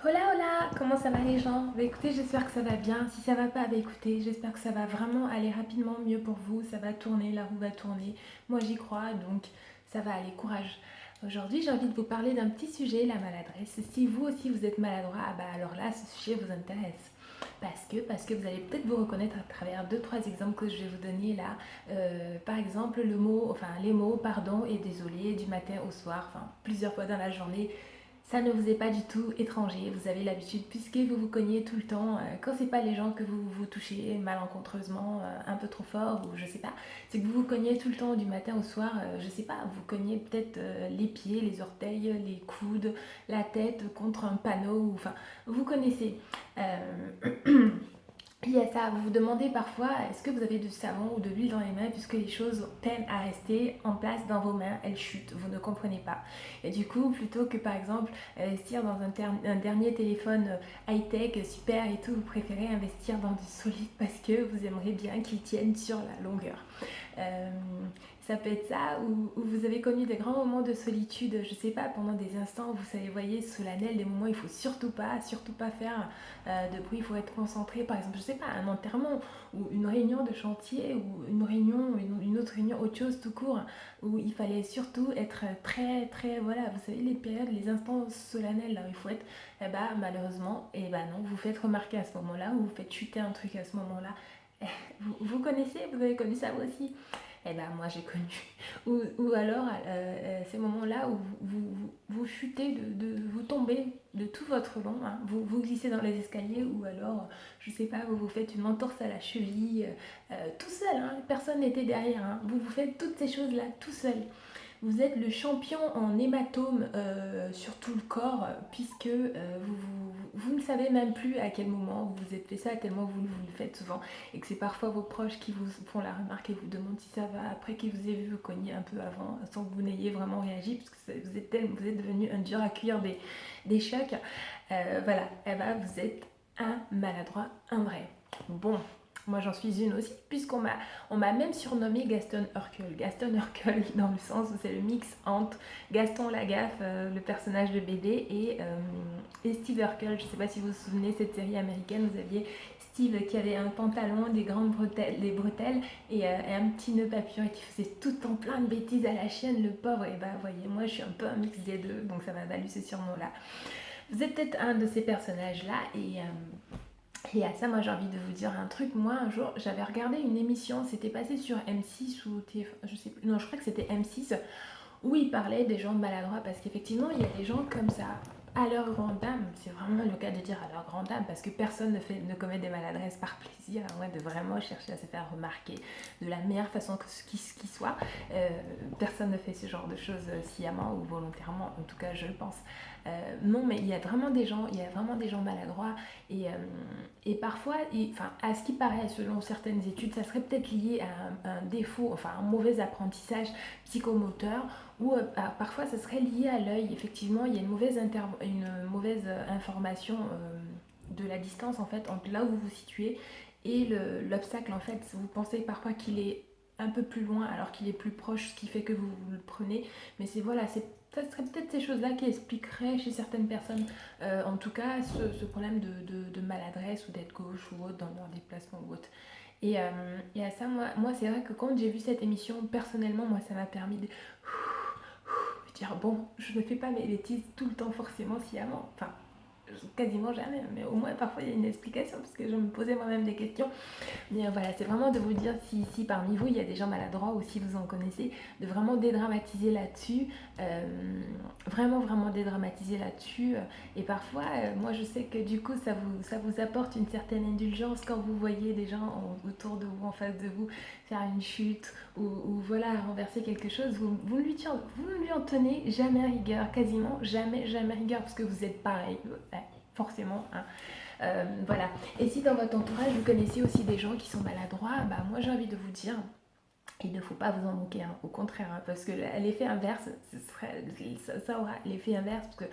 Hola hola, comment ça va les gens? Bah écoutez, j'espère que ça va bien. Si ça va pas, bah écoutez, j'espère que ça va vraiment aller rapidement mieux pour vous. Ça va tourner, la roue va tourner. Moi j'y crois, donc ça va aller, courage. Aujourd'hui, j'ai envie de vous parler d'un petit sujet, la maladresse. Si vous aussi vous êtes maladroit, ah bah alors là, ce sujet vous intéresse. Parce que vous allez peut-être vous reconnaître à travers deux, trois exemples que je vais vous donner là. Par exemple, les mots pardon et désolé du matin au soir, enfin plusieurs fois dans la journée, ça ne vous est pas du tout étranger, vous avez l'habitude puisque vous vous cognez tout le temps, quand c'est pas les gens que vous vous touchez malencontreusement un peu trop fort ou je sais pas, c'est que vous vous cognez tout le temps du matin au soir, je sais pas, vous cognez peut-être les pieds, les orteils, les coudes, la tête contre un panneau, enfin vous connaissez. Euh, Il y a ça, vous vous demandez parfois est-ce que vous avez du savon ou de l'huile dans les mains puisque les choses peinent à rester en place dans vos mains, elles chutent, vous ne comprenez pas. Et du coup, plutôt que par exemple investir dans un dernier téléphone high-tech super et tout, vous préférez investir dans du solide parce que vous aimeriez bien qu'il tienne sur la longueur. Euh, Ça peut être ça, ou vous avez connu des grands moments de solitude, je sais pas, pendant des instants, vous savez, voyez, solennels, des moments où il faut surtout pas faire de bruit, il faut être concentré, par exemple, je sais pas, un enterrement, ou une réunion de chantier, ou une réunion, une autre réunion, autre chose tout court, où il fallait surtout être très, voilà, vous savez, les périodes, les instants solennels, là où il faut être, eh ben, malheureusement, eh ben non, vous faites remarquer à ce moment-là, ou vous faites chuter un truc à ce moment-là. Vous connaissez, vous avez connu ça vous aussi? Eh ben moi j'ai connu. Ou alors ces moments-là où vous chutez, vous tombez de tout votre long, hein. Vous glissez dans les escaliers ou alors, je sais pas, vous vous faites une entorse à la cheville, tout seul, hein, personne n'était derrière, hein. Vous faites toutes ces choses-là tout seul. Vous êtes le champion en hématomes sur tout le corps, puisque vous ne savez même plus à quel moment vous vous êtes fait ça, tellement vous le faites souvent, et que c'est parfois vos proches qui vous font la remarque et vous demandent si ça va, après qu'ils vous aient vu vous cogner un peu avant, sans que vous n'ayez vraiment réagi, parce que vous êtes devenu un dur à cuire des chocs. Voilà, eh ben, vous êtes un maladroit, un vrai. Bon, moi j'en suis une aussi, on m'a même surnommé Gaston Urkel. Gaston Urkel dans le sens où c'est le mix entre Gaston Lagaffe, le personnage de BD, et Steve Urkel. Je ne sais pas si vous vous souvenez de cette série américaine, vous aviez Steve qui avait un pantalon, des grandes bretelles, des bretelles et un petit nœud papillon et qui faisait tout en plein de bêtises à la chienne, le pauvre. Et bah voyez, moi je suis un peu un mix des deux, donc ça m'a valu ce surnom-là. Vous êtes peut-être un de ces personnages-là et à ça, moi j'ai envie de vous dire un truc. Moi un jour, j'avais regardé une émission, c'était passé sur M6 ou TF1, je sais plus, non, je crois que c'était M6, où il parlait des gens maladroits parce qu'effectivement, il y a des gens comme ça. À leur grande dame, c'est vraiment le cas de dire à leur grande dame, parce que personne ne commet des maladresses par plaisir, à moins de vraiment chercher à se faire remarquer de la meilleure façon qui soit. Euh, Personne ne fait ce genre de choses sciemment ou volontairement, en tout cas je le pense. Non, mais il y a vraiment des gens, il y a vraiment des gens maladroits et parfois, enfin, à ce qui paraît, selon certaines études, ça serait peut-être lié à un défaut, enfin un mauvais apprentissage psychomoteur ou parfois ça serait lié à l'œil. Effectivement, il y a une mauvaise information de la distance en fait entre là où vous vous situez et l'obstacle en fait. Vous pensez parfois qu'il est un peu plus loin alors qu'il est plus proche, ce qui fait que vous le prenez. Mais c'est voilà, ça serait peut-être ces choses-là qui expliqueraient chez certaines personnes, en tout cas, ce problème de maladresse ou d'être gauche ou autre dans leur déplacement ou autre. Et à ça, moi c'est vrai que quand j'ai vu cette émission, personnellement, moi ça m'a permis de dire bon, je ne fais pas mes bêtises tout le temps forcément sciemment. Enfin, quasiment jamais, mais au moins parfois il y a une explication parce que je me posais moi-même des questions. Mais voilà, c'est vraiment de vous dire si parmi vous il y a des gens maladroits ou si vous en connaissez, de vraiment dédramatiser là-dessus, euh, vraiment dédramatiser là-dessus. Et parfois, moi je sais que du coup ça vous apporte une certaine indulgence quand vous voyez des gens autour de vous, en face de vous, faire une chute ou voilà, renverser quelque chose. Vous ne lui en tenez jamais rigueur, quasiment jamais rigueur parce que vous êtes pareil, forcément. Hein. Voilà. Et si dans votre entourage vous connaissez aussi des gens qui sont maladroits, bah moi j'ai envie de vous dire, il ne faut pas vous en moquer, hein, au contraire, hein, parce que l'effet inverse, ça aura l'effet inverse, parce que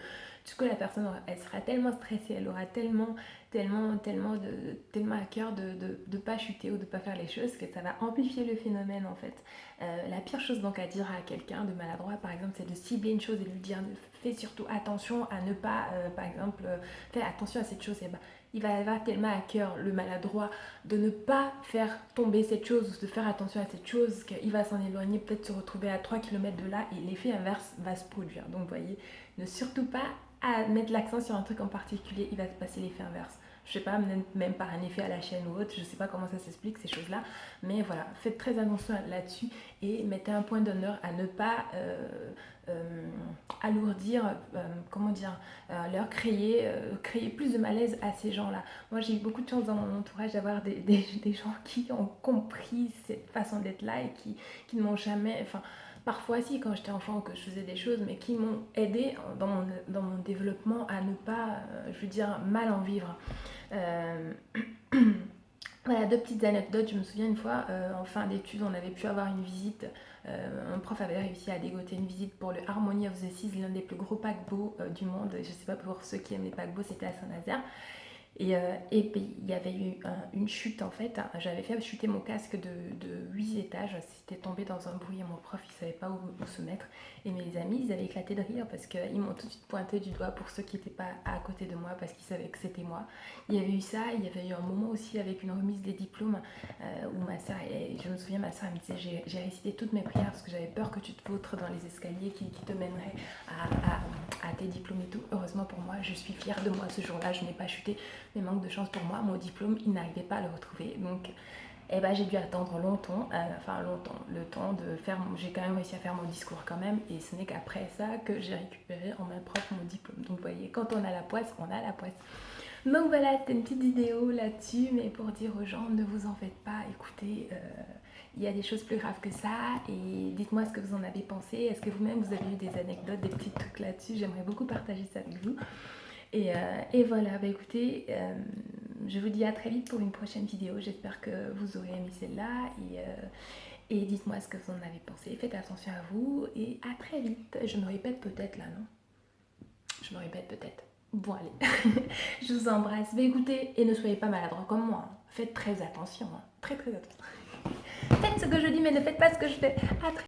que la personne, elle sera tellement stressée, elle aura tellement à cœur de pas chuter ou de pas faire les choses que ça va amplifier le phénomène en fait. La pire chose donc à dire à quelqu'un de maladroit par exemple, c'est de cibler une chose et de lui dire fais surtout attention à ne pas, par exemple, fais attention à cette chose. Et ben, il va avoir tellement à cœur le maladroit de ne pas faire tomber cette chose ou de faire attention à cette chose qu'il va s'en éloigner, peut-être se retrouver à 3 km de là et l'effet inverse va se produire. Donc vous voyez, ne surtout pas à mettre l'accent sur un truc en particulier, il va se passer l'effet inverse. Je sais pas, même par un effet à la chaîne ou autre, je sais pas comment ça s'explique ces choses-là, mais voilà, faites très attention là-dessus et mettez un point d'honneur à ne pas alourdir, comment dire, leur créer plus de malaise à ces gens-là. Moi j'ai eu beaucoup de chance dans mon entourage d'avoir des gens qui ont compris cette façon d'être là et qui ne m'ont jamais, enfin parfois si quand j'étais enfant que je faisais des choses mais qui m'ont aidé dans mon développement à ne pas, je veux dire, mal en vivre. Euh, Voilà, deux petites anecdotes. Je me souviens une fois, en fin d'études, on avait pu avoir une visite. Un prof avait réussi à dégoter une visite pour le Harmony of the Seas, l'un des plus gros paquebots du monde. Je ne sais pas pour ceux qui aiment les paquebots, c'était à Saint-Nazaire. Et puis, il y avait eu une chute en fait. J'avais fait chuter mon casque de 8 étages. C'était tombé dans un bruit et mon prof il savait pas où se mettre. Et mes amis ils avaient éclaté de rire parce qu'ils m'ont tout de suite pointé du doigt pour ceux qui n'étaient pas à côté de moi parce qu'ils savaient que c'était moi. Il y avait eu ça, il y avait eu un moment aussi avec une remise des diplômes où ma soeur, et je me souviens, ma soeur me disait j'ai récité toutes mes prières parce que j'avais peur que tu te vautres dans les escaliers qui te mèneraient à tes diplômes et tout. Heureusement pour moi, je suis fière de moi ce jour-là, je n'ai pas chuté. Mais manque de chance pour moi, mon diplôme, il n'arrivait pas à le retrouver. Donc, eh ben, j'ai dû attendre longtemps, le temps de faire, j'ai quand même réussi à faire mon discours quand même, et ce n'est qu'après ça que j'ai récupéré en main propre mon diplôme. Donc, vous voyez, quand on a la poisse, on a la poisse. Donc voilà, c'était une petite vidéo là-dessus, mais pour dire aux gens, ne vous en faites pas, écoutez, il y a des choses plus graves que ça, et dites-moi ce que vous en avez pensé. Est-ce que vous-même, vous avez eu des anecdotes, des petits trucs là-dessus? J'aimerais beaucoup partager ça avec vous. Et voilà, bah écoutez, je vous dis à très vite pour une prochaine vidéo. J'espère que vous aurez aimé celle-là et dites-moi ce que vous en avez pensé. Faites attention à vous et à très vite. Je me répète peut-être là, non? Je me répète peut-être. Bon allez, je vous embrasse. Bah écoutez, et ne soyez pas maladroits comme moi. Hein. Faites très attention, hein. Très attention. Faites ce que je dis mais ne faites pas ce que je fais. À très